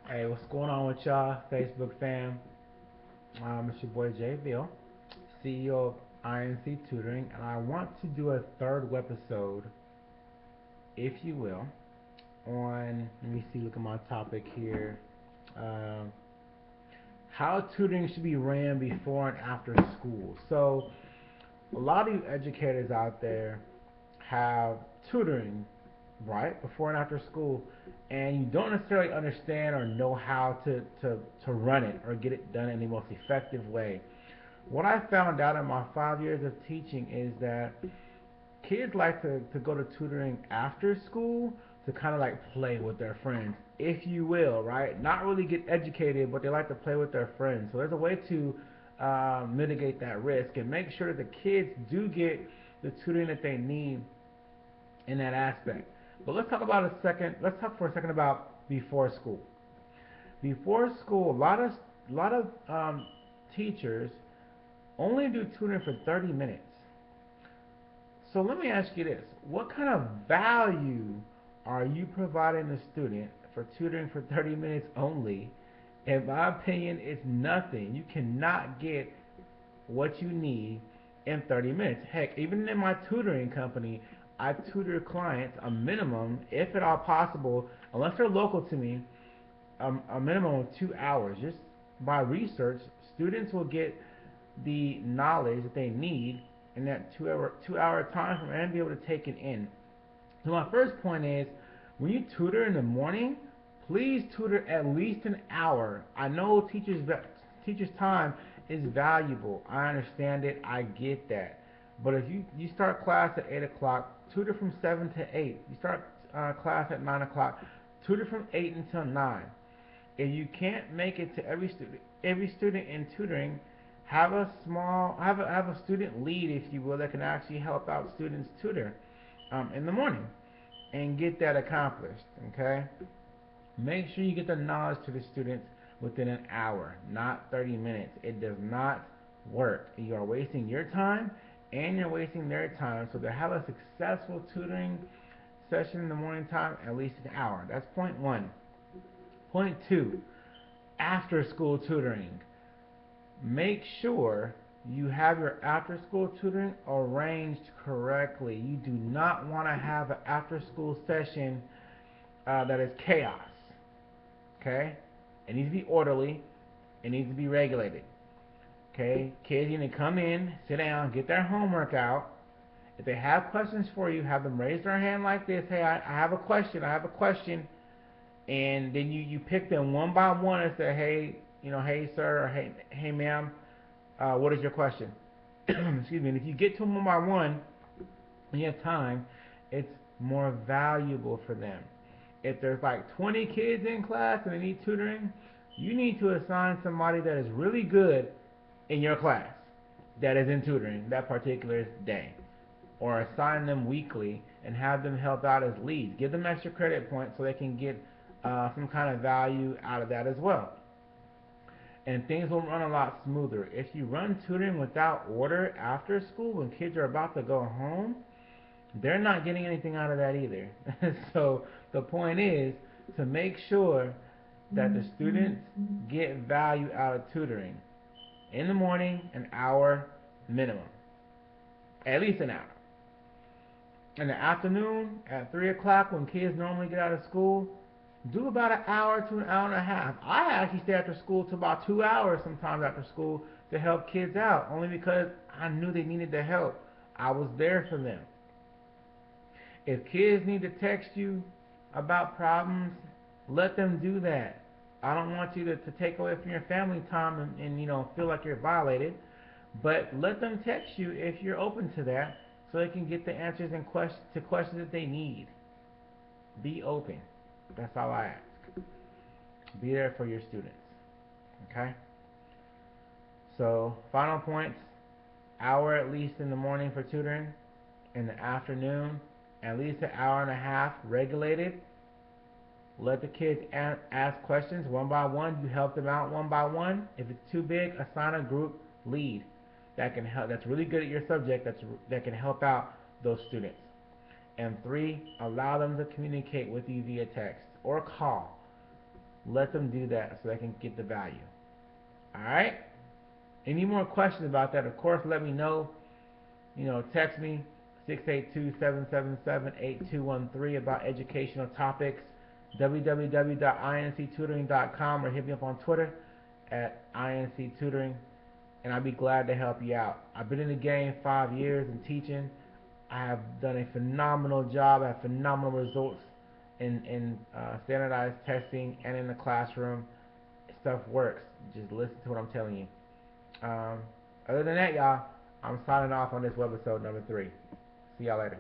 Hey, what's going on with y'all, Facebook fam? It's your boy Jay Veal, CEO of INC Tutoring, and I want to do a third webisode, if you will, on, let me see, look at my topic here, um, how tutoring should be ran before and after school. So, a lot of you educators out there have tutoring right before and after school, and you don't necessarily understand or know how to run it or get it done in the most effective way. What I found out in my 5 years of teaching is that kids like to go to tutoring after school to kind of like play with their friends, if you will, right? Not really get educated, but they like to play with their friends. So there's a way to mitigate that risk and make sure that the kids do get the tutoring that they need in that aspect. But let's talk about a second. Let's talk for a second about before school. Before school, a lot of teachers only do tutoring for 30 minutes. So let me ask you this: what kind of value are you providing the student for tutoring for 30 minutes only? In my opinion, it's nothing. You cannot get what you need in 30 minutes. Heck, even in my tutoring company, I tutor clients a minimum, if at all possible, unless they're local to me, a minimum of 2 hours. Just by research, students will get the knowledge that they need in that two hour time frame and be able to take it in. So my first point is, when you tutor in the morning, please tutor at least an hour. I know teachers' time is valuable. I understand it. I get that. But if you start class at 8 o'clock, tutor from 7 to 8. You start class at 9 o'clock, tutor from 8 until 9. If you can't make it to every student in tutoring, have a student lead, if you will, that can actually help out students tutor in the morning and get that accomplished. Okay, make sure you get the knowledge to the students within an hour, not 30 minutes. It does not work. You are wasting your time and you're wasting their time. So to have a successful tutoring session in the morning time, at least an hour. That's point one. Point two, after school tutoring. Make sure you have your after school tutoring arranged correctly. You do not want to have an after school session that is chaos. Okay? It needs to be orderly. It needs to be regulated. Okay? Kids need to come in, sit down, get their homework out. If they have questions for you, have them raise their hand like this. Hey, I have a question. I have a question. And then you pick them one by one and say, hey, hey sir, or hey ma'am, what is your question? Excuse me. And if you get to them one by one, and you have time, it's more valuable for them. If there's like 20 kids in class and they need tutoring, you need to assign somebody that is really good in your class that is in tutoring that particular day, or assign them weekly and have them help out as leads. Give them extra credit points so they can get some kind of value out of that as well. And things will run a lot smoother. If you run tutoring without order after school when kids are about to go home, they're not getting anything out of that either. So the point is to make sure that the students get value out of tutoring. In the morning, an hour minimum. At least an hour. In the afternoon, at 3 o'clock, when kids normally get out of school, do about an hour to an hour and a half. I actually stay after school to about 2 hours sometimes after school to help kids out, only because I knew they needed the help. I was there for them. If kids need to text you about problems, let them do that. I don't want you to take away from your family time and feel like you're violated, but let them text you if you're open to that, so they can get the answers to questions that they need. Be open. That's all I ask. Be there for your students. Okay? So, final points: hour at least in the morning for tutoring. In the afternoon, at least an hour and a half regulated. Let the kids ask questions one by one. You help them out one by one. If it's too big, assign a group lead that can help. That's really good at your subject. That can help out those students. And three, allow them to communicate with you via text or call. let them do that so they can get the value. Alright? Any more questions about that, of course, let me know. Text me 682-777-8213 about educational topics, www.inctutoring.com, or hit me up on Twitter at INC Tutoring, and I'll be glad to help you out. I've been in the game 5 years in teaching. I have done a phenomenal job. I have phenomenal results in standardized testing and in the classroom. Stuff works. Just listen to what I'm telling you. Other than that, y'all, I'm signing off on this webisode number 3. See y'all later.